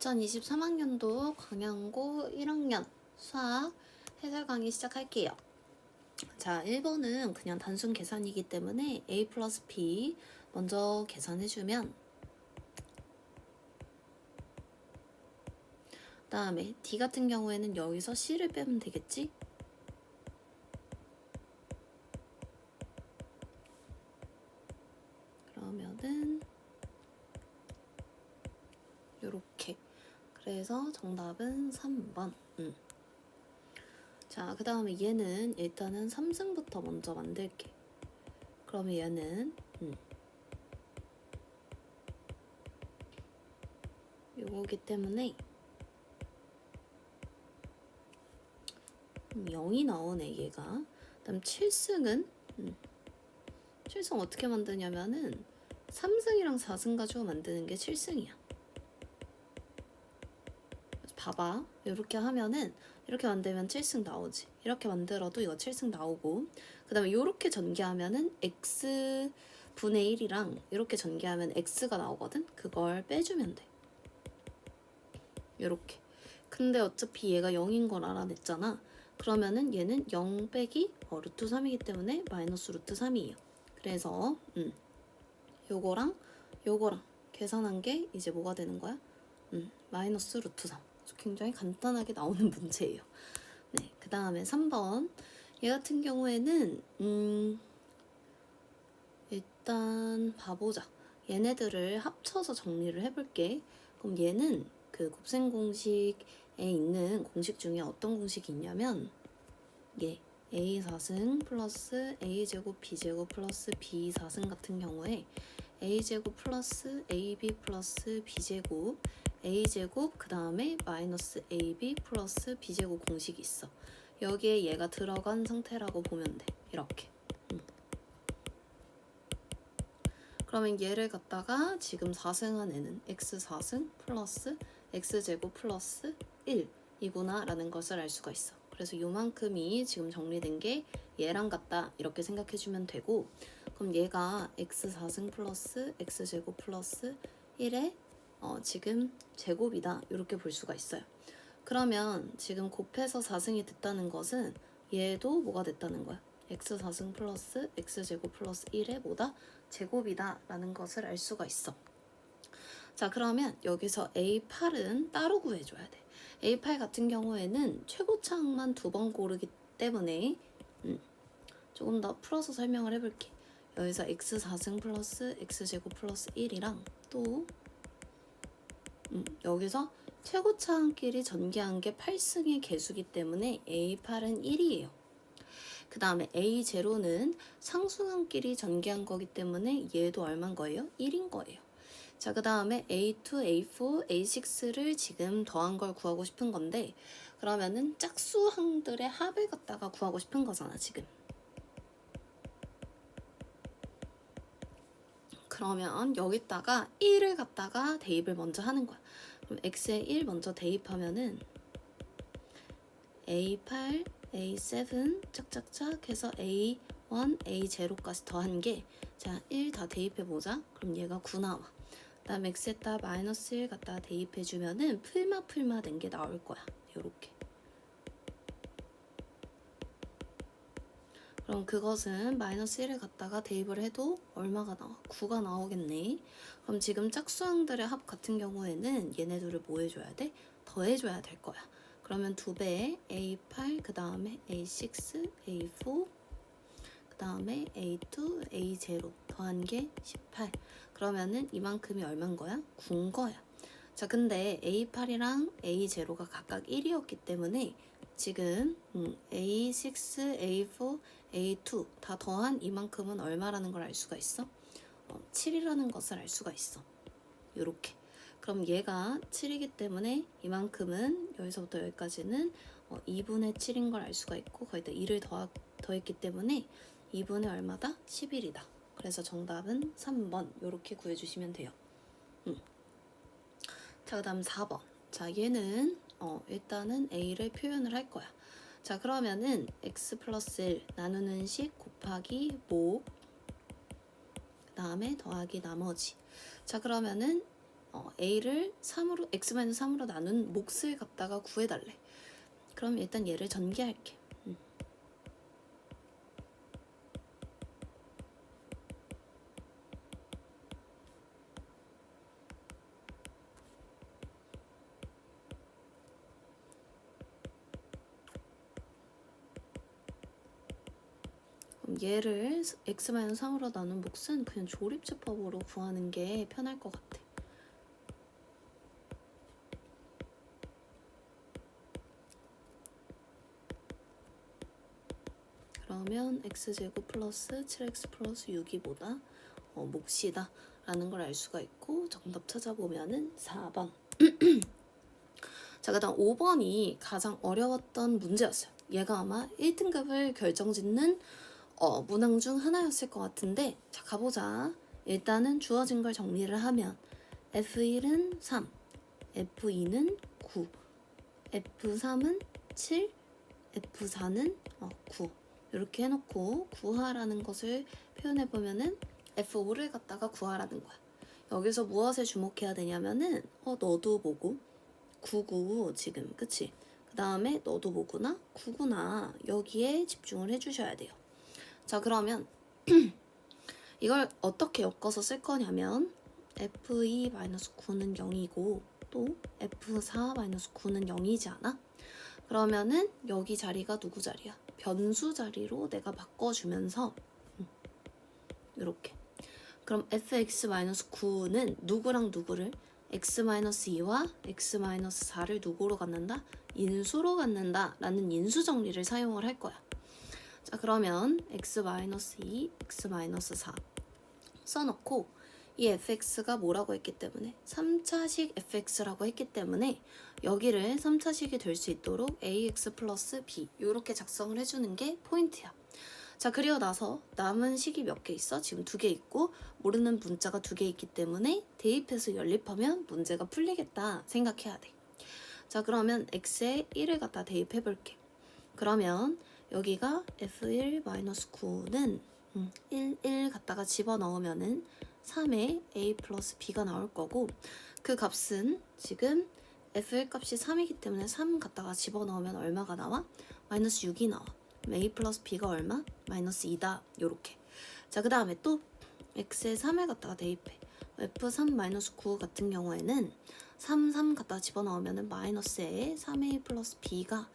2023학년도 광양고 1학년 수학 해설 강의 시작할게요. 자, 1번은 그냥 단순 계산이기 때문에 a 플러스 b 먼저 계산해주면, 그 다음에 d 같은 경우에는 여기서 c를 빼면 되겠지? 그러면은 요렇게. 그래서 정답은 3번. 자, 그 다음에 얘는 일단은 3승부터 먼저 만들게. 그러면 얘는 요거기 때문에 0이 나오네, 얘가. 그 다음 7승은 7승 어떻게 만드냐면은 3승이랑 4승 가지고 만드는 게 7승이야. 봐봐. 이렇게 하면은 이렇게 만들면 7승 나오지. 이렇게 만들어도 이거 7승 나오고, 그 다음에 이렇게 전개하면은 x분의 1이랑 이렇게 전개하면 x가 나오거든. 그걸 빼주면 돼. 이렇게. 근데 어차피 얘가 0인 걸 알아냈잖아. 그러면은 얘는 0 빼기 루트 3이기 때문에 마이너스 루트 3이에요. 그래서 요거랑 계산한 게 이제 뭐가 되는 거야? 마이너스 루트 3. 굉장히 간단하게 나오는 문제예요. 네, 그 다음에 3번. 얘 같은 경우에는 일단 봐보자. 얘네들을 합쳐서 정리를 해볼게. 그럼 얘는 그 곱셈 공식에 있는 공식 중에 어떤 공식이 있냐면, 얘 a 4승 플러스 a 제곱 b 제곱 플러스 b 4승 같은 경우에 a 제곱 플러스 ab 플러스 b 제곱 a 제곱 그 다음에 마이너스 ab 플러스 b 제곱 공식이 있어. 여기에 얘가 들어간 상태라고 보면 돼. 이렇게. 그러면 얘를 갖다가 지금 4승한 애는 x 4승 플러스 x 제곱 플러스 1이구나 라는 것을 알 수가 있어. 그래서 요만큼이 지금 정리된 게 얘랑 같다 이렇게 생각해주면 되고, 그럼 얘가 x 4승 플러스 x 제곱 플러스 1의 지금 제곱이다 이렇게 볼 수가 있어요. 그러면 지금 곱해서 4승이 됐다는 것은 얘도 뭐가 됐다는 거야? x 4승 플러스 x 제곱 플러스 1의 뭐다? 제곱이다 라는 것을 알 수가 있어. 자, 그러면 여기서 A8은 따로 구해줘야 돼. A8 같은 경우에는 최고차항만 2번 고르기 때문에 조금 더 풀어서 설명을 해볼게. 여기서 x 4승 플러스 x 제곱 플러스 1이랑 또 여기서 최고차항끼리 전개한 게 8승의 개수기 때문에 A8은 1이에요. 그 다음에 A0는 상수항끼리 전개한 거기 때문에 얘도 얼마인 거예요? 1인 거예요. 자, 그 다음에 A2, A4, A6를 지금 더한 걸 구하고 싶은 건데, 그러면은 짝수항들의 합을 갖다가 구하고 싶은 거잖아, 지금. 그러면 여기다가 1을 갖다가 대입을 먼저 하는 거야. 그럼 x에 1 먼저 대입하면은 A8, A7 짝짝짝 해서 A1, A0까지 더한 게, 자, 1 다 대입해보자. 그럼 얘가 9 나와. 그 다음 x에다 마이너스 1 갖다가 대입해주면은 풀마 된 게 나올 거야. 요렇게. 그럼 그것은 마이너스 1을 갖다가 대입을 해도 얼마가 나와? 9가 나오겠네. 그럼 지금 짝수항들의 합 같은 경우에는 얘네들을 뭐 해줘야 돼? 더해줘야 될 거야. 그러면 2배에 A8, 그 다음에 A6, A4, 그 다음에 A2, A0 더한 게 18. 그러면은 이만큼이 얼마인 거야? 9인 거야. 자, 근데 A8이랑 A0가 각각 1이었기 때문에 지금 A6, A4, A2 다 더한 이만큼은 얼마라는 걸 알 수가 있어? 7이라는 것을 알 수가 있어. 요렇게. 그럼 얘가 7이기 때문에 이만큼은 여기서부터 여기까지는 2분의 7인 걸 알 수가 있고, 거기다 2를 더했기 때문에 2분의 얼마다? 11이다. 그래서 정답은 3번 요렇게 구해주시면 돼요. 자, 그 다음 4번. 자, 얘는 일단은 A를 표현을 할 거야. 자, 그러면은 x 플러스 1 나누는 식 곱하기 목, 그 다음에 더하기 나머지. 자, 그러면은 a를 3으로 x-3으로 나눈 몫을 갖다가 구해달래. 그럼 일단 얘를 전개할게. 그럼 얘를 x-3으로 나눈 몫은 그냥 조립제법으로 구하는 게 편할 것 같아. 그러면 x제곱 플러스 7x 플러스 6이 뭐다? 몫이다 라는 걸 알 수가 있고 정답 찾아보면은 4번. 자, 그다음 5번이 가장 어려웠던 문제였어요. 얘가 아마 1등급을 결정짓는 문항 중 하나였을 것 같은데, 자, 가보자. 일단은 주어진 걸 정리를 하면 F1은 3, F2는 9, F3은 7, F4는 9 이렇게 해놓고 구하라는 것을 표현해보면은 F5를 갖다가 구하라는 거야. 여기서 무엇에 주목해야 되냐면은 너도 뭐고 9구 지금 그치? 그 다음에 너도 뭐구나? 9구나 여기에 집중을 해주셔야 돼요. 자, 그러면 이걸 어떻게 엮어서 쓸 거냐면 F2-9는 0이고 또 F4-9는 0이지 않아? 그러면은 여기 자리가 누구 자리야? 변수 자리로 내가 바꿔주면서 이렇게. 그럼 fx-9는 누구랑 누구를? x-2와 x-4를 누구로 갖는다? 인수로 갖는다 라는 인수 정리를 사용을 할 거야. 자, 그러면 x-2, x-4 써놓고 이 fx가 뭐라고 했기 때문에 3차식 fx라고 했기 때문에 여기를 3차식이 될 수 있도록 ax 플러스 b 이렇게 작성을 해주는 게 포인트야. 자, 그리고 나서 남은 식이 몇 개 있어? 지금 2개 있고 모르는 문자가 2개 있기 때문에 대입해서 연립하면 문제가 풀리겠다 생각해야 돼. 자, 그러면 x에 1을 갖다 대입해 볼게. 그러면 여기가 f1-9는 1 갖다가 집어넣으면은 3에 a 플러스 b가 나올 거고 그 값은 지금 f1 값이 3이기 때문에 3 갖다가 집어넣으면 얼마가 나와? 마이너스 6이 나와. a 플러스 b가 얼마? 마이너스 2다. 요렇게. 자, 그 다음에 또 x에 3을 갖다가 대입해. f3-9 같은 경우에는 3 갖다가 집어넣으면 마이너스에 3a 플러스 b가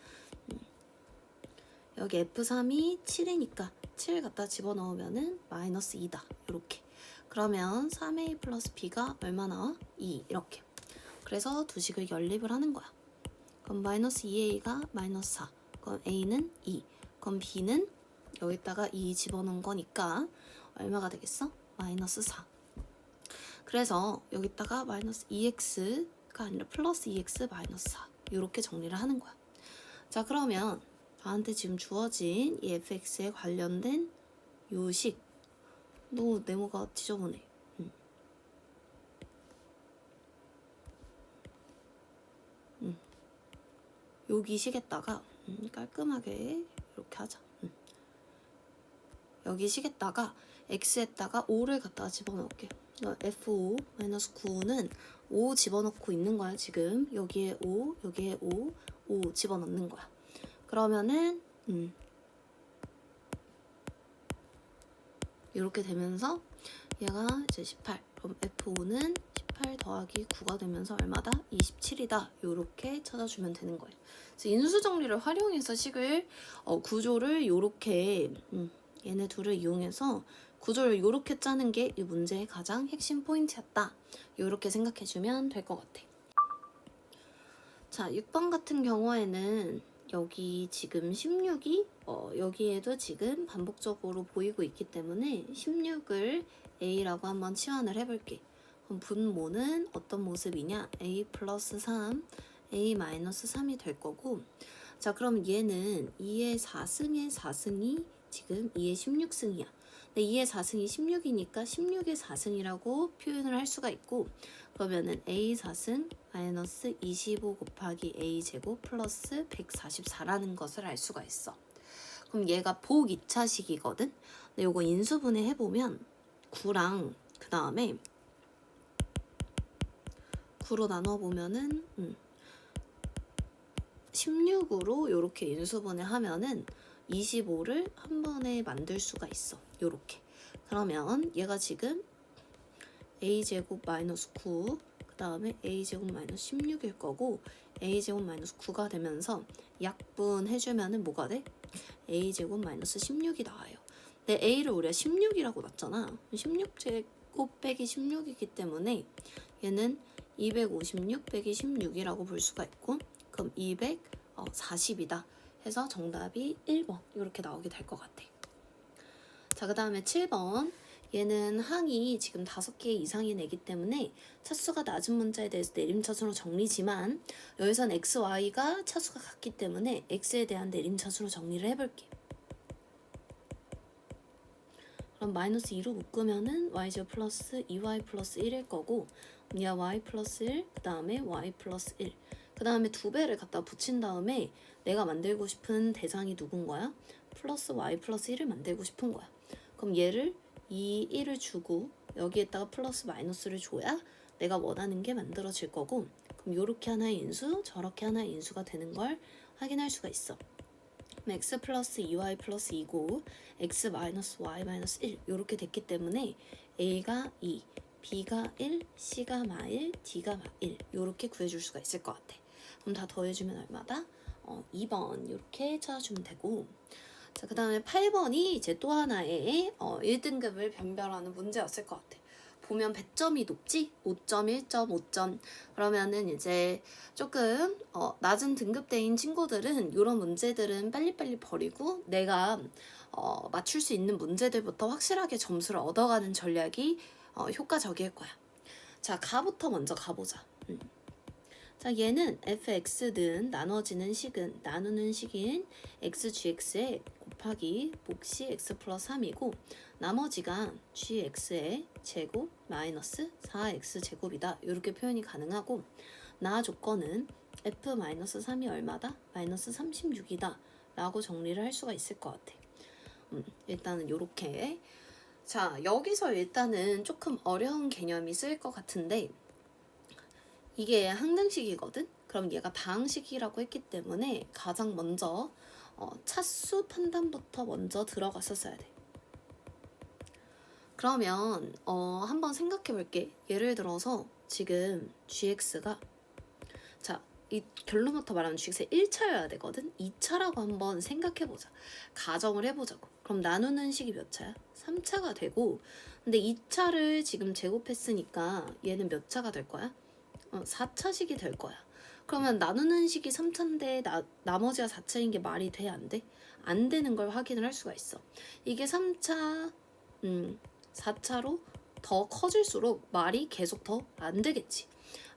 여기 f3이 7이니까 7 갖다 집어넣으면 마이너스 2다. 이렇게. 그러면 3a 플러스 b가 얼마 나와? 2 이렇게. 그래서 두 식을 연립을 하는 거야. 그럼 마이너스 2a가 마이너스 4. 그럼 a는 2. 그럼 b는 여기다가 2 집어넣은 거니까 얼마가 되겠어? 마이너스 4. 그래서 여기다가 마이너스 2x가 아니라 플러스 2x 마이너스 4 이렇게 정리를 하는 거야. 자, 그러면 나한테 지금 주어진 이 fx에 관련된 요식. 너 네모가 지저분해. 여기 식에다가 깔끔하게 이렇게 하자. 여기 식에다가 x에다가 5를 갖다가 집어넣을게. f5-9는 5 집어넣고 있는 거야 지금. 여기에 5, 여기에 5, 5 집어넣는 거야. 그러면은 이렇게 되면서 얘가 이제 18. 그럼 F5는 18 더하기 9가 되면서 얼마다? 27이다. 이렇게 찾아주면 되는 거예요. 그래서 인수 정리를 활용해서 식을 구조를 이렇게 얘네 둘을 이용해서 구조를 이렇게 짜는 게 이 문제의 가장 핵심 포인트였다. 이렇게 생각해주면 될 것 같아. 자, 6번 같은 경우에는 여기 지금 16이 여기에도 지금 반복적으로 보이고 있기 때문에 16을 a라고 한번 치환을 해볼게. 그럼 분모는 어떤 모습이냐? a 플러스 3, a 마이너스 3이 될 거고, 자, 그럼 얘는 2의 4승의 4승이 지금 2의 16승이야. 근데 2의 4승이 16이니까 16의 4승이라고 표현을 할 수가 있고, 그러면은 a 4승 마이너스 25 곱하기 a 제곱 플러스 144라는 것을 알 수가 있어. 그럼 얘가 복 2차식이거든. 근데 요거 인수분해 해보면 9랑 그 다음에 9로 나눠보면은 16으로 이렇게 인수분해 하면은 25를 한 번에 만들 수가 있어. 요렇게. 그러면 얘가 지금 a제곱 마이너스 9, 그 다음에 a제곱 마이너스 16일 거고 a제곱 마이너스 9가 되면서 약분해주면은 뭐가 돼? a제곱 마이너스 16이 나와요. 근데 a를 우리가 16이라고 놨잖아. 16제곱 빼기 16이기 때문에 얘는 256 빼기 16이라고 볼 수가 있고, 그럼 240이다 해서 정답이 1번 이렇게 나오게 될 것 같아. 자, 그 다음에 7번. 얘는 항이 지금 5개 이상인 애기 때문에 차수가 낮은 문자에 대해서 내림차순으로 정리지만 여기선 x, y가 차수가 같기 때문에 x에 대한 내림차순으로 정리를 해볼게. 그럼 마이너스 2로 묶으면은 y제곱 플러스 2y 플러스 1일 거고, 얘 y 플러스 1, 그 다음에 y 플러스 1, 그 다음에 2배를 갖다 붙인 다음에 내가 만들고 싶은 대상이 누군 거야? 플러스 y 플러스 1을 만들고 싶은 거야. 그럼 얘를 2, 1을 주고 여기에다가 플러스 마이너스를 줘야 내가 원하는 게 만들어질 거고, 그럼 요렇게 하나의 인수, 저렇게 하나의 인수가 되는 걸 확인할 수가 있어. x 플러스 2y 플러스 2고 x 마이너스 y 마이너스 1 이렇게 됐기 때문에 a가 2, b가 1, c가 마1, d가 마1 이렇게 구해줄 수가 있을 것 같아. 그럼 다 더해주면 얼마다? 2번 이렇게 찾아주면 되고, 자, 그 다음에 8번이 이제 또 하나의 1등급을 변별하는 문제였을 것 같아. 보면 100점이 높지? 5점, 1점, 5점. 그러면은 이제 조금 낮은 등급대인 친구들은 이런 문제들은 빨리빨리 버리고 내가 맞출 수 있는 문제들부터 확실하게 점수를 얻어가는 전략이 효과적일 거야. 자, 가부터 먼저 가보자. 자, 얘는 fx는 나누는 식인 xgx에 곱하기 몫이 x 플러스 3이고 나머지가 gx의 제곱 마이너스 4x 제곱이다. 이렇게 표현이 가능하고, 나 조건은 f-3이 얼마다? 마이너스 36이다 라고 정리를 할 수가 있을 것 같아. 일단은 요렇게. 자, 여기서 일단은 조금 어려운 개념이 쓰일 것 같은데, 이게 항등식이거든? 그럼 얘가 방식이라고 했기 때문에 가장 먼저 차수 판단부터 먼저 들어갔었어야 돼. 그러면 한번 생각해 볼게. 예를 들어서 지금 gx가, 자, 이 결론부터 말하면 gx가 1차여야 되거든? 2차라고 한번 생각해 보자. 가정을 해보자고. 그럼 나누는 식이 몇 차야? 3차가 되고, 근데 2차를 지금 제곱했으니까 얘는 몇 차가 될 거야? 4차식이 될 거야. 그러면 나누는 식이 3차인데 나머지가 4차인 게 말이 돼? 안 돼? 안 되는 걸 확인을 할 수가 있어. 이게 3차, 4차로 더 커질수록 말이 계속 더 안 되겠지.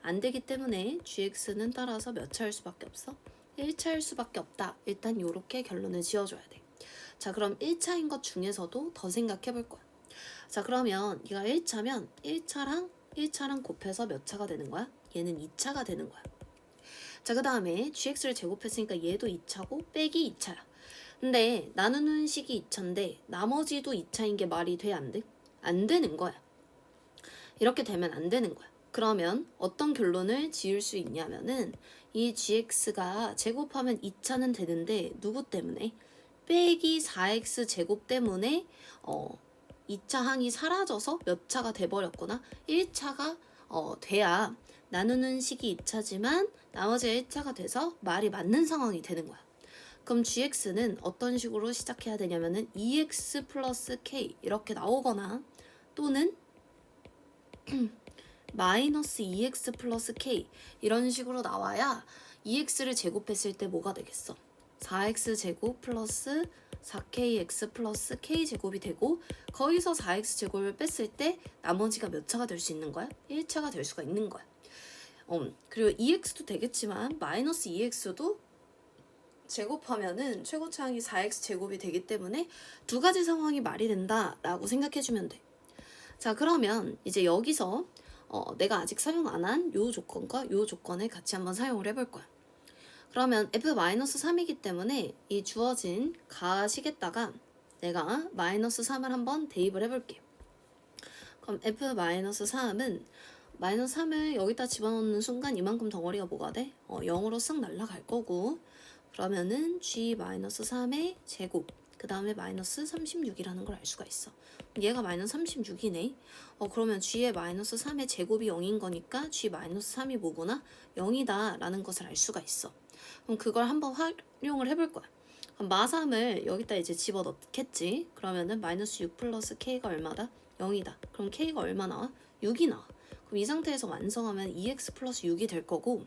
안 되기 때문에 gx는 따라서 몇 차일 수밖에 없어? 1차일 수밖에 없다. 일단 이렇게 결론을 지어줘야 돼. 자, 그럼 1차인 것 중에서도 더 생각해 볼 거야. 자, 그러면 얘가 1차면 1차랑 곱해서 몇 차가 되는 거야? 얘는 2차가 되는 거야. 자, 그 다음에 gx를 제곱했으니까 얘도 2차고 빼기 2차야. 근데 나누는 식이 2차인데 나머지도 2차인 게 말이 돼? 안 돼? 안 되는 거야. 이렇게 되면 안 되는 거야. 그러면 어떤 결론을 지을 수 있냐면은 이 gx가 제곱하면 2차는 되는데 누구 때문에? 빼기 4x 제곱 때문에 2차 항이 사라져서 몇 차가 돼버렸구나. 1차가 돼야 나누는 식이 2차지만 나머지가 1차가 돼서 말이 맞는 상황이 되는 거야. 그럼 gx는 어떤 식으로 시작해야 되냐면은 2x 플러스 k 이렇게 나오거나, 또는 마이너스 2x 플러스 k 이런 식으로 나와야 2x를 제곱했을 때 뭐가 되겠어? 4x 제곱 플러스 4kx 플러스 k 제곱이 되고, 거기서 4x 제곱을 뺐을 때 나머지가 몇 차가 될 수 있는 거야? 1차가 될 수가 있는 거야. 그리고 2x도 되겠지만 마이너스 2x도 제곱하면은 최고차항이 4x 제곱이 되기 때문에 두 가지 상황이 말이 된다라고 생각해주면 돼. 자, 그러면 이제 여기서 내가 아직 사용 안 한 요 조건과 요 조건을 같이 한번 사용을 해볼 거야. 그러면 f-3이기 때문에 이 주어진 가식에다가 내가 마이너스 3을 한번 대입을 해볼게. 그럼 f-3은 마이너스 3을 여기다 집어넣는 순간 이만큼 덩어리가 뭐가 돼? 0으로 쓱 날아갈 거고 그러면은 g-3의 제곱 그 다음에 마이너스 36이라는 걸 알 수가 있어. 얘가 마이너스 36이네. 그러면 g의 마이너스 3의 제곱이 0인 거니까 g-3이 뭐구나? 0이다 라는 것을 알 수가 있어. 그럼 그걸 한번 활용을 해볼 거야. 그럼 마3을 여기다 이제 집어넣겠지. 그러면은 마이너스 6 플러스 k가 얼마다? 0이다. 그럼 k가 얼마 나와? 6이 나와. 그럼 이 상태에서 완성하면 2x 플러스 6이 될 거고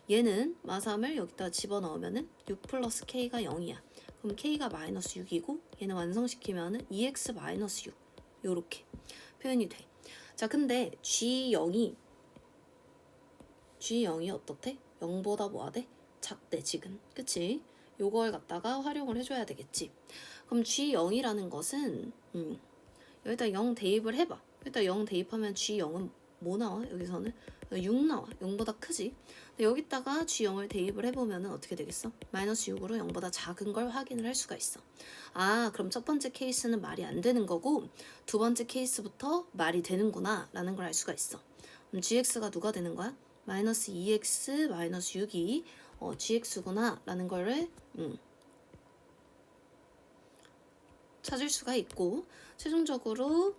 얘는 마3을 여기다 집어넣으면은 6 플러스 k가 0이야. 그럼 k가 마이너스 6이고 얘는 완성시키면은 2x 마이너스 6 요렇게 표현이 돼. 자 근데 G0이 어떻대? 0보다 뭐가 돼? 작대 지금. 그치? 요걸 갖다가 활용을 해줘야 되겠지. 그럼 G0이라는 것은 여기다 0 대입을 해봐. 일단 0 대입하면 G0은 뭐 나와? 여기서는 6 나와. 0보다 크지? 근데 여기다가 G0을 대입을 해보면 어떻게 되겠어? 마이너스 6으로 0보다 작은 걸 확인을 할 수가 있어. 아 그럼 첫 번째 케이스는 말이 안 되는 거고 두 번째 케이스부터 말이 되는구나 라는 걸 알 수가 있어. 그럼 GX가 누가 되는 거야? 마이너스 2x 마이너스 6이 GX구나 라는 거를 찾을 수가 있고 최종적으로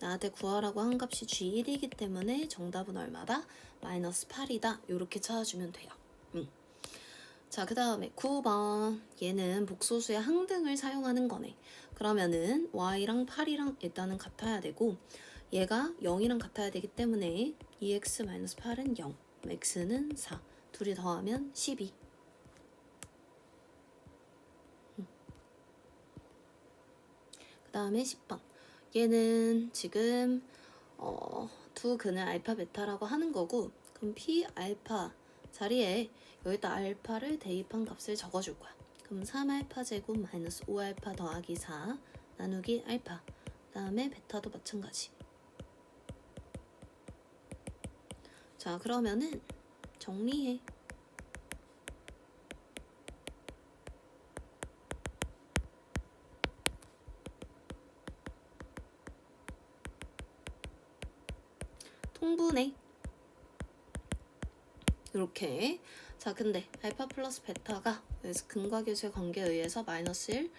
나한테 구하라고 한 값이 G1이기 때문에 정답은 얼마다? 마이너스 8이다. 이렇게 찾아주면 돼요. 자, 그 다음에 9번. 얘는 복소수의 항등을 사용하는 거네. 그러면은 y랑 8이랑 일단은 같아야 되고 얘가 0이랑 같아야 되기 때문에 2x-8은 0, x는 4. 둘이 더하면 12. 그 다음에 10번. 얘는 지금 두 근을 알파 베타라고 하는 거고 그럼 p 알파 자리에 여기다 알파를 대입한 값을 적어줄 거야. 그럼 3알파 제곱 마이너스 5알파 더하기 4 나누기 알파 그 다음에 베타도 마찬가지. 자 그러면은 정리해. 통분해. 이렇게. 자 근데 알파 플러스 베타가 여기서 근과 계수의 관계에 의해서 마이너스 1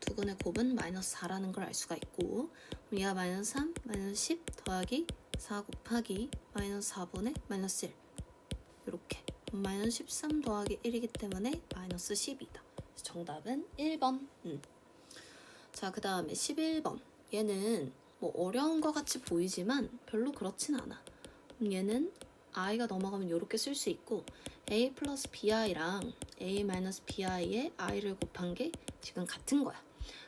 두 근의 곱은 마이너스 4라는 걸 알 수가 있고 그럼 얘가 마이너스 3, 마이너스 10 더하기 4 곱하기 마이너스 4분의 마이너스 1 이렇게 마이너스 13 더하기 1이기 때문에 마이너스 10이다. 정답은 1번. 자 그 다음에 11번. 얘는 뭐 어려운 것 같이 보이지만 별로 그렇진 않아. 얘는 i가 넘어가면 이렇게 쓸 수 있고 a 플러스 bi랑 a 마이너스 bi에 i를 곱한 게 지금 같은 거야.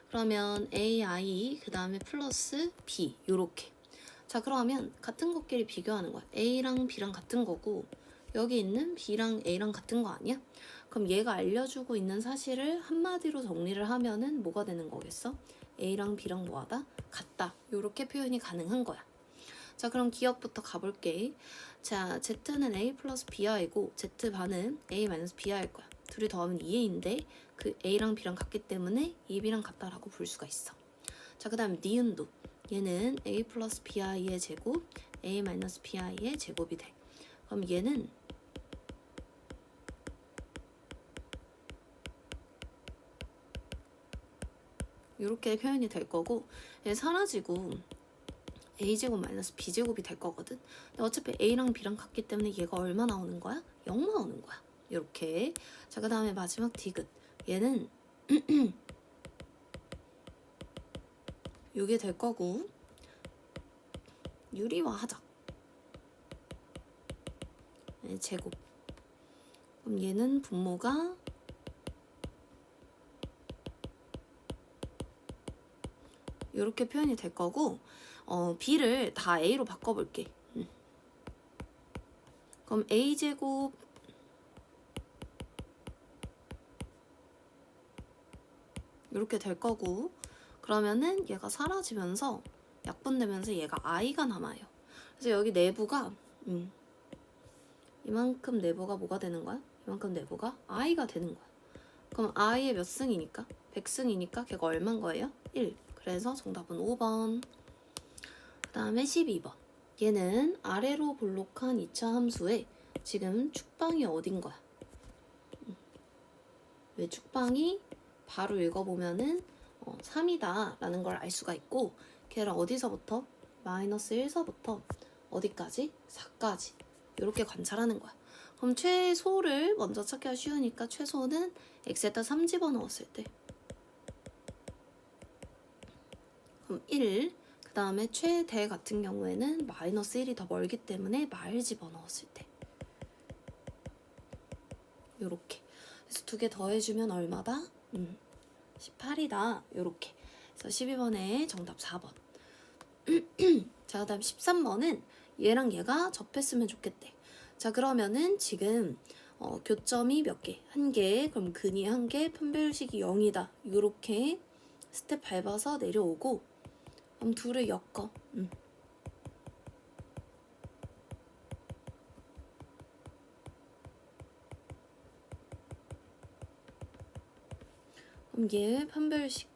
그러면 ai 그 다음에 플러스 b 요렇게. 자 그러면 같은 것끼리 비교하는 거야. a랑 b랑 같은 거고 여기 있는 b랑 a랑 같은 거 아니야? 그럼 얘가 알려주고 있는 사실을 한마디로 정리를 하면은 뭐가 되는 거겠어? a랑 b랑 뭐하다? 같다. 요렇게 표현이 가능한 거야. 자 그럼 기억부터 가볼게. 자 z는 a 플러스 bi이고 z반은 a 마이너스 bi일 거야. 둘이 더하면 2a인데 그 a랑 b랑 같기 때문에 2b랑 같다라고 볼 수가 있어. 자 그 다음에 니은도 얘는 a 플러스 bi의 제곱 a 마이너스 bi의 제곱이 돼. 그럼 얘는 이렇게 표현이 될 거고 얘 사라지고 a제곱 마이너스 b제곱이 될 거거든. 근데 어차피 a랑 b랑 같기 때문에 얘가 얼마 나오는 거야? 0 나오는 거야. 이렇게. 자, 그 다음에 마지막 디귿. 얘는 이게 될 거고 유리화 하자. 네, 제곱. 그럼 얘는 분모가 이렇게 표현이 될 거고 b를 다 a로 바꿔볼게. 그럼 a제곱 이렇게 될 거고 그러면은 얘가 사라지면서 약분되면서 얘가 i가 남아요. 그래서 여기 내부가 이만큼 내부가 뭐가 되는 거야? 이만큼 내부가 i가 되는 거야. 그럼 i의 몇 승이니까? 100승이니까 걔가 얼마인 거예요? 1. 그래서 정답은 5번. 그 다음에 12번. 얘는 아래로 볼록한 2차 함수에 지금 축방이 어딘 거야? 왜 축방이 바로 읽어보면은 3이다 라는 걸 알 수가 있고, 걔를 어디서부터? 마이너스 1서부터 어디까지? 4까지 이렇게 관찰하는 거야. 그럼 최소를 먼저 찾기가 쉬우니까 최소는 x에다 3 집어넣었을 때, 그럼 1. 그 다음에 최대 같은 경우에는 마이너스 1이 더 멀기 때문에 말 집어넣었을 때, 요렇게. 그래서 두 개 더해주면 얼마다? 18이다. 요렇게. 그래서 12번에 정답 4번. 자, 그 다음 13번은 얘랑 얘가 접했으면 좋겠대. 자, 그러면은 지금 교점이 몇 개? 한 개. 그럼 근이 한 개, 판별식이 0이다. 요렇게 스텝 밟아서 내려오고, 그럼 둘을 엮어. 그럼 얘 판별식.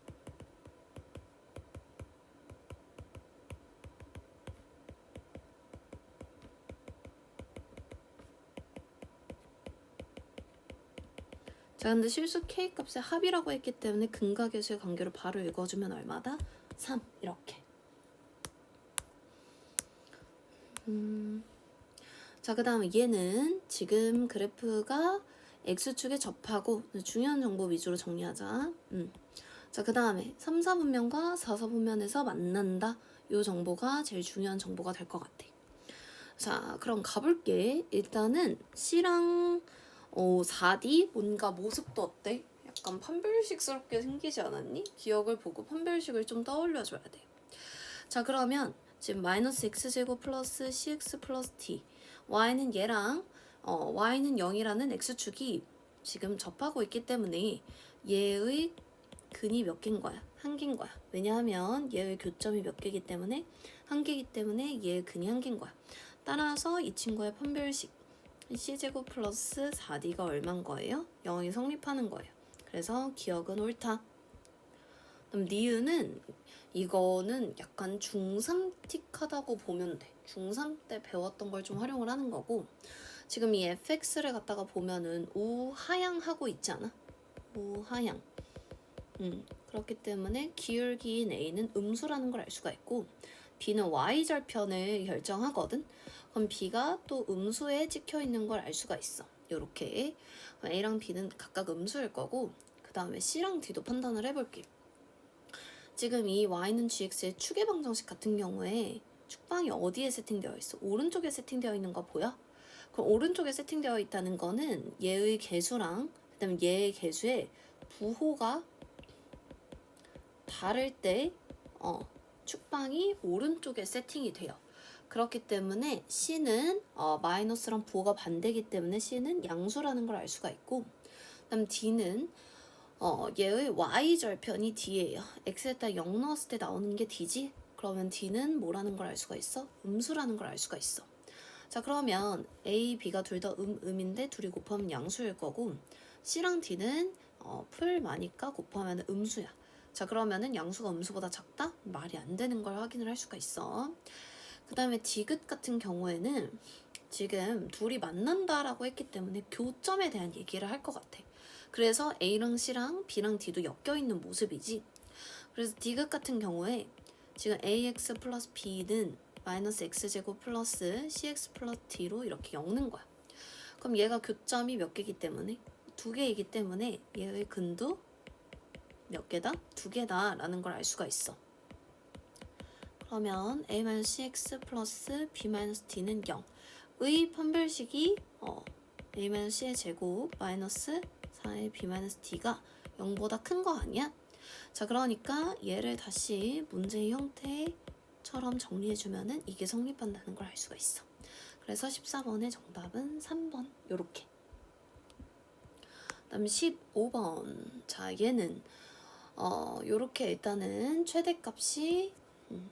자, 근데 실수 k 값의 합이라고 했기 때문에 근과 계수의 관계로 바로 읽어주면 얼마다? 3. 이렇게. 자, 그 다음에 얘는 지금 그래프가 x축에 접하고, 중요한 정보 위주로 정리하자. 자, 그 다음에 3, 4분면과 4, 4분면에서 만난다. 이 정보가 제일 중요한 정보가 될 것 같아. 자, 그럼 가볼게. 일단은 C랑 4D 뭔가 모습도 어때? 약간 판별식스럽게 생기지 않았니? 기억을 보고 판별식을 좀 떠올려줘야 돼. 자, 그러면 지금 마이너스 x제곱 플러스 cx 플러스 t, y는 얘랑 y는 0이라는 x축이 지금 접하고 있기 때문에 얘의 근이 몇 개인 거야? 한 개인 거야. 왜냐하면 얘의 교점이 몇 개이기 때문에 한 개이기 때문에 얘의 근이 한 개인 거야. 따라서 이 친구의 판별식 c제곱 플러스 4d가 얼마인 거예요? 0이 성립하는 거예요. 그래서 기억은 옳다. 그럼 니은은 이거는 약간 중3틱하다고 보면 돼. 중3 때 배웠던 걸 좀 활용을 하는 거고, 지금 이 fx를 갖다가 보면은 우하향하고 있지 않아? 우하향. 그렇기 때문에 기울기인 a는 음수라는 걸 알 수가 있고, b는 y절편을 결정하거든. 그럼 b가 또 음수에 찍혀 있는 걸 알 수가 있어. 요렇게. a랑 b는 각각 음수일 거고, 그 다음에 c랑 d도 판단을 해볼게. 지금 이 y는 gx의 축의 방정식 같은 경우에 축방이 어디에 세팅되어 있어? 오른쪽에 세팅되어 있는 거 보여? 그럼 오른쪽에 세팅되어 있다는 거는 얘의 개수랑 그다음에 얘의 개수의 부호가 다를 때 축방이 오른쪽에 세팅이 돼요. 그렇기 때문에 C는 마이너스랑 부호가 반대이기 때문에 C는 양수라는 걸 알 수가 있고, 그다음 D는 얘의 y절편이 D예요. x에다 0 넣었을 때 나오는 게 D지? 그러면 D는 뭐라는 걸 알 수가 있어? 음수라는 걸 알 수가 있어. 자, 그러면 A, B가 둘 다 음인데 둘이 곱하면 양수일 거고, C랑 D는 풀 많으니까 곱하면 음수야. 자, 그러면은 양수가 음수보다 작다? 말이 안 되는 걸 확인을 할 수가 있어. 그 다음에 디귿 같은 경우에는 지금 둘이 만난다라고 했기 때문에 교점에 대한 얘기를 할 것 같아. 그래서 A랑 C랑 B랑 D도 엮여있는 모습이지. 그래서 디귿 같은 경우에 지금 AX 플러스 B는 마이너스 X제곱 플러스 CX 플러스 D로 이렇게 엮는 거야. 그럼 얘가 교점이 몇 개이기 때문에? 두 개이기 때문에 얘의 근도 몇 개다? 두 개다 라는 걸 알 수가 있어. 그러면 A-CX 플러스 B-D는 0. 의 판별식이 A-C의 제곱 마이너스 4의 B-D가 0보다 큰 거 아니야? 자, 그러니까 얘를 다시 문제의 형태처럼 정리해주면은 이게 성립한다는 걸 알 수가 있어. 그래서 14번의 정답은 3번. 요렇게. 그다음 15번. 자, 얘는 요렇게 일단은 최대값이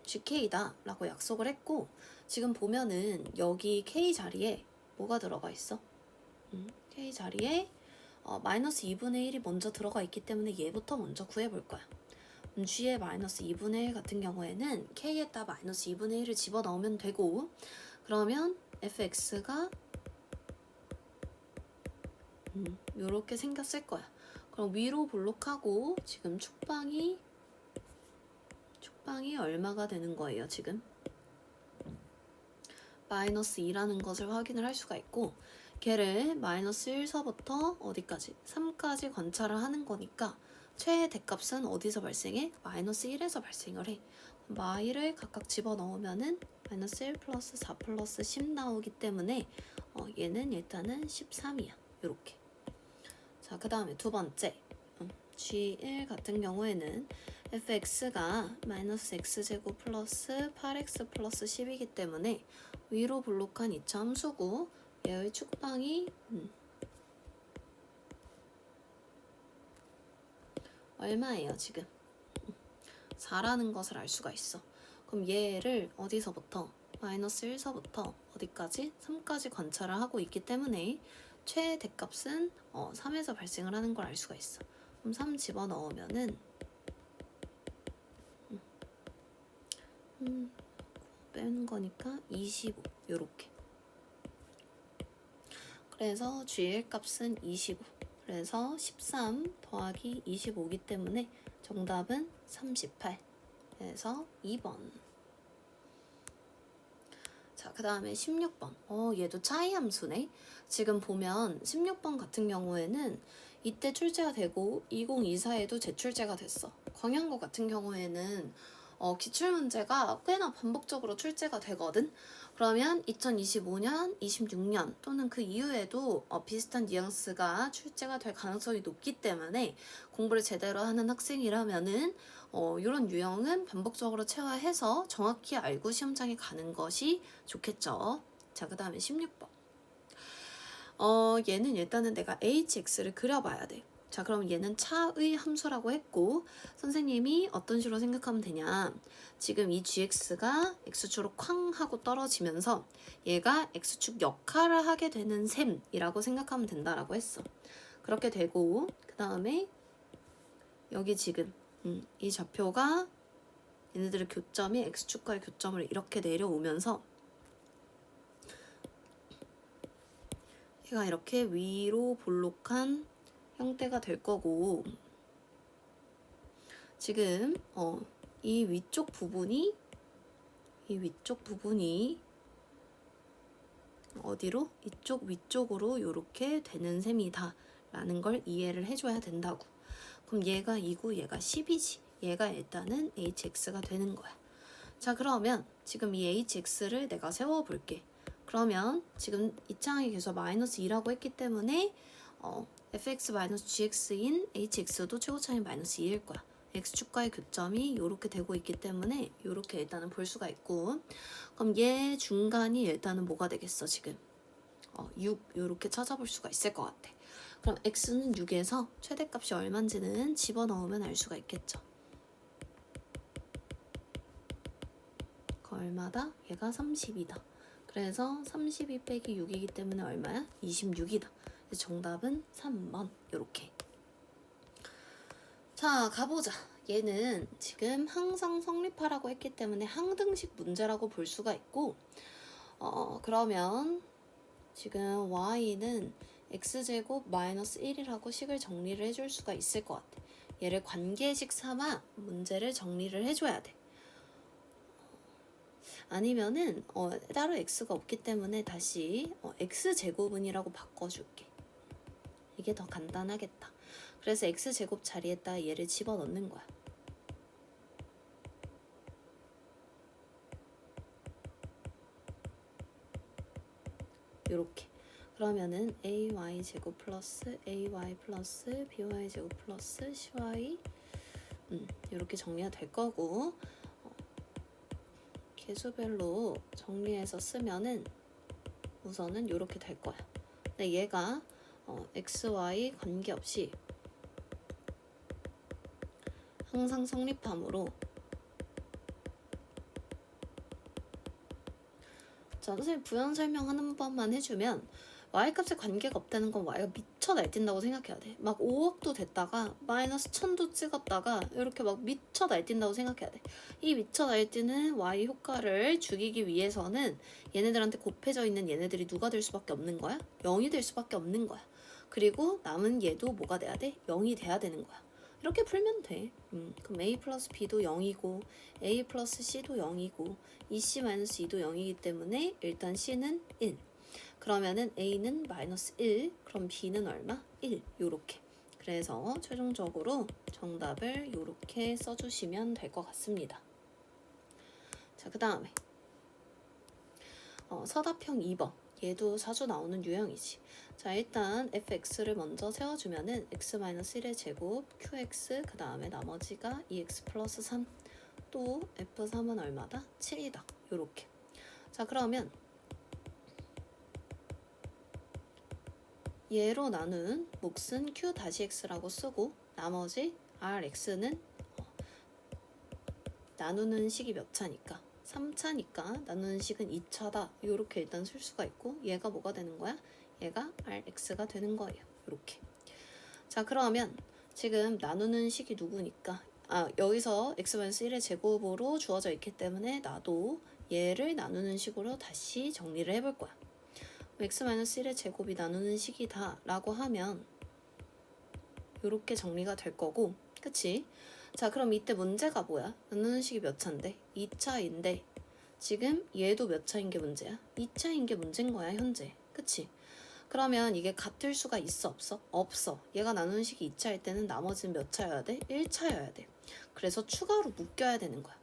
GK다 라고 약속을 했고, 지금 보면은 여기 K 자리에 뭐가 들어가 있어? K 자리에 마이너스 2분의 1이 먼저 들어가 있기 때문에 얘부터 먼저 구해볼 거야. g의 마이너스 2분의 1 같은 경우에는 k에다 마이너스 2분의 1을 집어넣으면 되고, 그러면 fx가 요렇게 생겼을 거야. 그럼 위로 볼록하고 지금 축방이 얼마가 되는 거예요, 지금? 마이너스 2라는 것을 확인을 할 수가 있고, 걔를 마이너스 1서부터 어디까지? 3까지 관찰을 하는 거니까 최대값은 어디서 발생해? 마이너스 1에서 발생을 해. 마이를 각각 집어넣으면은 마이너스 1 플러스 4 플러스 10 나오기 때문에 얘는 일단은 13이야. 요렇게. 자, 그 다음에 두 번째 G1 같은 경우에는 fx가 마이너스 x제곱 플러스 8x 플러스 10이기 때문에 위로 볼록한 이차 함수고 얘의 축방이 얼마예요 지금? 4라는 것을 알 수가 있어. 그럼 얘를 어디서부터? 마이너스 1서부터 어디까지? 3까지 관찰을 하고 있기 때문에 최대값은 3에서 발생을 하는 걸 알 수가 있어. 그럼 3 집어넣으면은 빼는 거니까 25 요렇게. 그래서 G의 값은 25. 그래서 13 더하기 25이기 때문에 정답은 38. 그래서 2번. 자, 그 다음에 16번. 얘도 차이 함수네. 지금 보면 16번 같은 경우에는 이때 출제가 되고 2024에도 재출제가 됐어. 광양고 같은 경우에는 기출문제가 꽤나 반복적으로 출제가 되거든. 그러면 2025년, 26년 또는 그 이후에도 비슷한 뉘앙스가 출제가 될 가능성이 높기 때문에 공부를 제대로 하는 학생이라면은 이런 유형은 반복적으로 체화해서 정확히 알고 시험장에 가는 것이 좋겠죠. 자, 그 다음에 16번. 얘는 일단은 내가 hx를 그려봐야 돼. 자, 그럼 얘는 차의 함수라고 했고 선생님이 어떤 식으로 생각하면 되냐. 지금 이 gx가 x축으로 쾅 하고 떨어지면서 얘가 x축 역할을 하게 되는 셈이라고 생각하면 된다라고 했어. 그렇게 되고 그 다음에 여기 지금 이 좌표가 얘네들의 교점이 x축과의 교점을 이렇게 내려오면서 얘가 이렇게 위로 볼록한 형태가 될 거고 지금 이 위쪽 부분이 어디로? 이쪽 위쪽으로 이렇게 되는 셈이다 라는 걸 이해를 해줘야 된다고. 그럼 얘가 2고 얘가 10이지. 얘가 일단은 hx가 되는 거야. 자, 그러면 지금 이 hx를 내가 세워볼게. 그러면 지금 이 창이 계속 마이너스 2라고 했기 때문에 fx-gx인 hx도 최고차이 마이너스 2일 거야. x축과의 교점이 이렇게 되고 있기 때문에 이렇게 일단은 볼 수가 있고 그럼 얘 중간이 일단은 뭐가 되겠어 지금? 6 이렇게 찾아볼 수가 있을 것 같아. 그럼 x는 6에서 최대값이 얼마인지는 집어넣으면 알 수가 있겠죠. 그 얼마다? 얘가 30이다. 그래서 32 빼기 6이기 때문에 얼마야? 26이다. 정답은 3번 이렇게. 자, 가보자. 얘는 지금 항상 성립하라고 했기 때문에 항등식 문제라고 볼 수가 있고 그러면 지금 y는 x제곱 마이너스 1이라고 식을 정리를 해줄 수가 있을 것 같아. 얘를 관계식 삼아 문제를 정리를 해줘야 돼. 아니면은 따로 x가 없기 때문에 다시 x제곱은이라고 바꿔줄게. 이게 더 간단하겠다. 그래서 x제곱 자리에다 얘를 집어넣는 거야. 요렇게. 그러면은 ay 제곱 플러스 ay 플러스 by 제곱 플러스 cy 이렇게 정리가 될 거고 개수별로 정리해서 쓰면은 우선은 이렇게 될 거야. 근데 얘가 x, y 관계없이 항상 성립함으로 자, 선생님 부연 설명 한 번만 해주면 y값에 관계가 없다는 건 y가 미쳐 날뛴다고 생각해야 돼. 막 5억도 됐다가 마이너스 1000도 찍었다가 이렇게 막 미쳐 날뛴다고 생각해야 돼. 이 미쳐 날뛰는 y 효과를 죽이기 위해서는 얘네들한테 곱해져 있는 얘네들이 누가 될 수밖에 없는 거야? 0이 될 수밖에 없는 거야. 그리고 남은 얘도 뭐가 돼야 돼? 0이 돼야 되는 거야. 이렇게 풀면 돼. 그럼 a 플러스 b도 0이고 a 플러스 c도 0이고 2c 마이너스 2도 0이기 때문에 일단 c는 1. 그러면은 a는 마이너스 1, 그럼 b는 얼마? 1, 요렇게. 그래서 최종적으로 정답을 요렇게 써주시면 될 것 같습니다. 자, 그 다음에 서답형 2번. 얘도 자주 나오는 유형이지. 자, 일단 fx를 먼저 세워주면은 x-1의 제곱, qx, 그 다음에 나머지가 2x 플러스 3, 또 f3은 얼마다? 7이다. 요렇게. 자, 그러면 얘로 나눈 몫은 q-x라고 쓰고 나머지 rx는 나누는 식이 몇 차니까 3차니까 나누는 식은 2차다. 이렇게 일단 쓸 수가 있고 얘가 뭐가 되는 거야? 얘가 rx가 되는 거예요. 이렇게. 자, 그러면 지금 나누는 식이 누구니까 여기서 x-1의 제곱으로 주어져 있기 때문에 나도 얘를 나누는 식으로 다시 정리를 해볼 거야. x-1의 제곱이 나누는 식이다 라고 하면 이렇게 정리가 될 거고, 그치? 자, 그럼 이때 문제가 뭐야? 나누는 식이 몇 차인데? 2차인데 지금 얘도 몇 차인 게 문제야? 2차인 게 문제인 거야 현재. 그치? 그러면 이게 같을 수가 있어 없어? 없어. 얘가 나누는 식이 2차일 때는 나머지는 몇 차여야 돼? 1차여야 돼. 그래서 추가로 묶여야 되는 거야.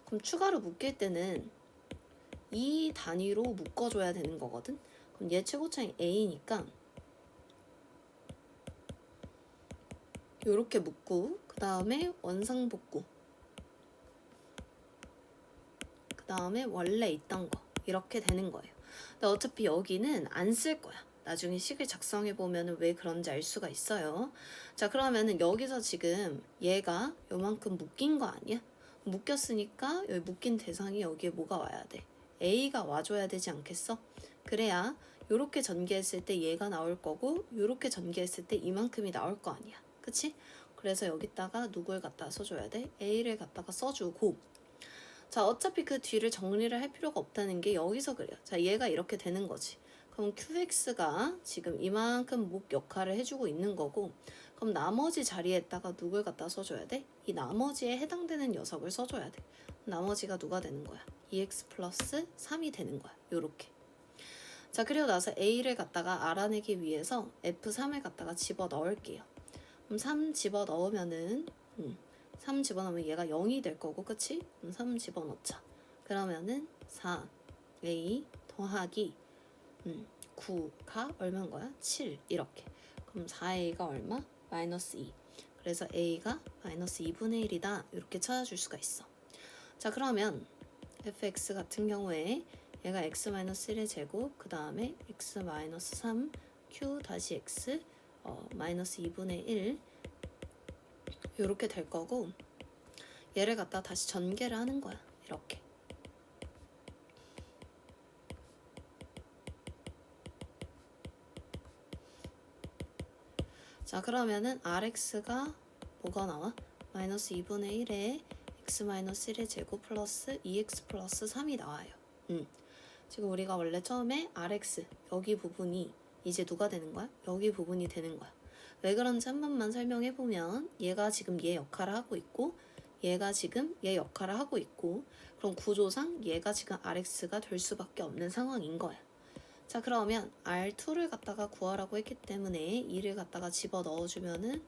그럼 추가로 묶일 때는 이 단위로 묶어줘야 되는 거거든? 그럼 얘 최고차이 a니까 요렇게 묶고 그 다음에 원상복구, 그 다음에 원래 있던 거 이렇게 되는 거예요. 근데 어차피 여기는 안 쓸 거야. 나중에 식을 작성해 보면 왜 그런지 알 수가 있어요. 자, 그러면은 여기서 지금 얘가 요만큼 묶인 거 아니야? 묶였으니까 여기 묶인 대상이 여기에 뭐가 와야 돼? a가 와줘야 되지 않겠어? 그래야 요렇게 전개했을 때 얘가 나올 거고 요렇게 전개했을 때 이만큼이 나올 거 아니야. 그치? 그래서 여기다가 누굴 갖다 써줘야 돼? a를 갖다가 써주고, 자, 어차피 그 뒤를 정리를 할 필요가 없다는 게 여기서 그래요. 자, 얘가 이렇게 되는 거지. 그럼 qx가 지금 이만큼 목 역할을 해주고 있는 거고, 그럼 나머지 자리에다가 누굴 갖다 써줘야 돼? 이 나머지에 해당되는 녀석을 써줘야 돼. 나머지가 누가 되는 거야? 2x 플러스 3이 되는 거야. 요렇게. 자, 그리고 나서 a를 갖다가 알아내기 위해서 f3을 갖다가 집어 넣을게요. 그럼 3 집어 넣으면은 3 집어넣으면 얘가 0이 될 거고, 그치? 3 집어넣자. 그러면은 4a 더하기 9가 얼마인 거야? 7 이렇게. 그럼 4a가 얼마? 마이너스 2. 그래서 a가 마이너스 2분의 1이다. 이렇게 찾아줄 수가 있어. 자, 그러면 fx 같은 경우에 얘가 x-1의 제곱, 그 다음에 x-3 q 다시 x 마이너스 2분의 1 이렇게 될 거고, 얘를 갖다 다시 전개를 하는 거야. 이렇게. 자, 그러면은 rx가 뭐가 나와? 마이너스 2분의 1에 x-1의 제곱 플러스 2x 플러스 3이 나와요. 지금 우리가 원래 처음에 rx 여기 부분이 이제 누가 되는 거야? 여기 부분이 되는 거야. 왜 그런지 한 번만 설명해보면 얘가 지금 얘 역할을 하고 있고 얘가 지금 얘 역할을 하고 있고, 그럼 구조상 얘가 지금 rx가 될 수밖에 없는 상황인 거야. 자, 그러면 r2를 갖다가 구하라고 했기 때문에 2를 갖다가 집어 넣어주면은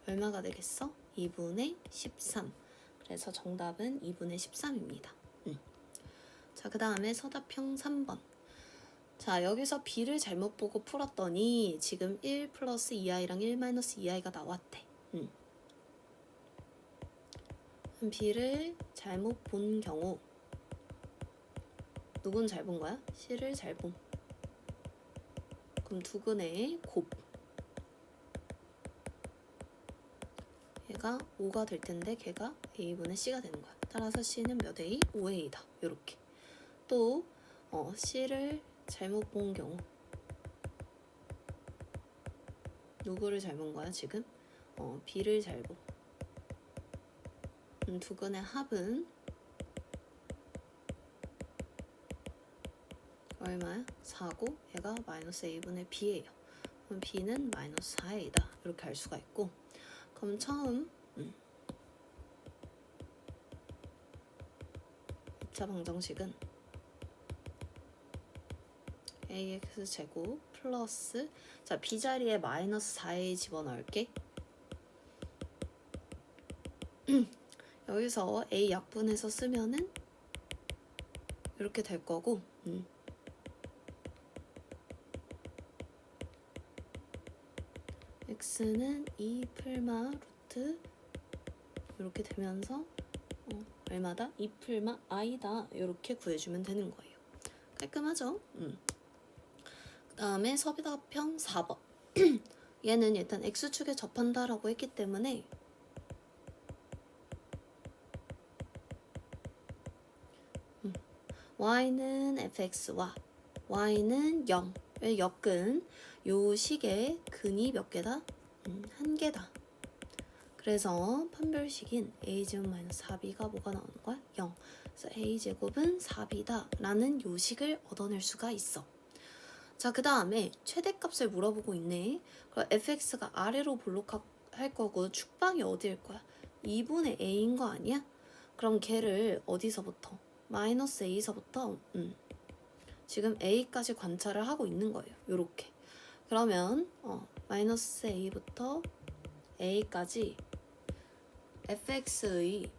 얼마가 되겠어? 2분의 13. 그래서 정답은 2분의 13입니다. 자, 그 다음에 서답형 3번. 자, 여기서 b를 잘못 보고 풀었더니 지금 1 플러스 2i랑 1 마이너스 2i가 나왔대. b를 잘못 본 경우 누군 잘 본 거야? c를 잘 봄. 그럼 두근의 곱. 얘가 5가 될 텐데 걔가 a분의 c가 되는 거야. 따라서 c는 몇 a? 5a다. 요렇게. 또 c를 잘못 본 경우 누구를 잘 본 거야 지금? b를 잘 보. 두근의 합은 얼마야? 4고 얘가 마이너스 a분의 b예요. 그럼 b는 마이너스 4a다. 이렇게 알 수가 있고, 그럼 처음 2차 방정식은 ax 제곱 플러스, 자 b 자리에 마이너스 4a 집어넣을게. 여기서 a 약분해서 쓰면은 이렇게 될 거고, x는 2 풀마 루트 이렇게 되면서 얼마다? 2 풀마 i다. 이렇게 구해주면 되는 거예요. 깔끔하죠? 그 다음에 서비답형 4번. 얘는 일단 x축에 접한다라고 했기 때문에 y는 fx와 y는 0의 역근, 요 식의 근이 몇 개다? 1개다. 그래서 판별식인 a제곱 마이너스 4b가 뭐가 나오는 거야? 0. 그래서 a제곱은 4b다 라는 요 식을 얻어낼 수가 있어. 자, 그 다음에 최대값을 물어보고 있네. 그럼 fx가 아래로 볼록할 거고 축방이 어디일 거야? 2분의 a인 거 아니야? 그럼 걔를 어디서부터? 마이너스 a서부터 지금 a까지 관찰을 하고 있는 거예요. 요렇게. 그러면 마이너스 a부터 a까지 fx의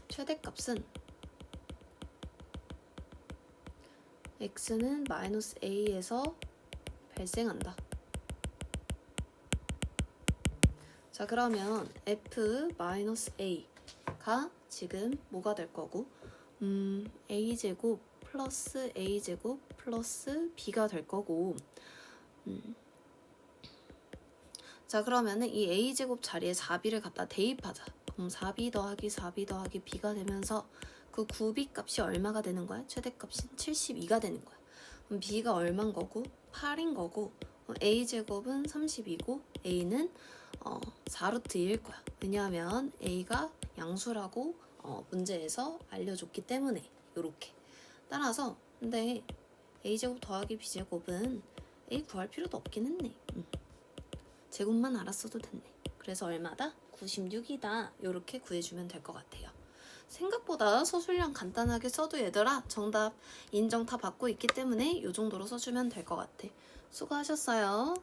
최대값은 x는 마이너스 a에서 발생한다. 자, 그러면 f 마이너스 a가 지금 뭐가 될 거고, a제곱 플러스 a제곱 플러스 b가 될 거고, 자, 그러면은 이 a제곱 자리에 4b를 갖다 대입하자. 그럼 4b 더하기 4b 더하기 b가 되면서 그 9b 값이 얼마가 되는 거야? 최대값이 72가 되는 거야. 그럼 b가 얼마인 거고? 8인 거고, a제곱은 32고 a는 4루트 2일 거야. 왜냐하면 a가 양수라고 문제에서 알려줬기 때문에. 요렇게. 따라서 근데 a제곱 더하기 b제곱은 a 구할 필요도 없긴 했네. 제곱만 알았어도 됐네. 그래서 얼마다? 96이다. 요렇게 구해주면 될 것 같아요. 생각보다 서술형 간단하게 써도 얘들아 정답 인정 다 받고 있기 때문에 요 정도로 써주면 될 것 같아. 수고하셨어요.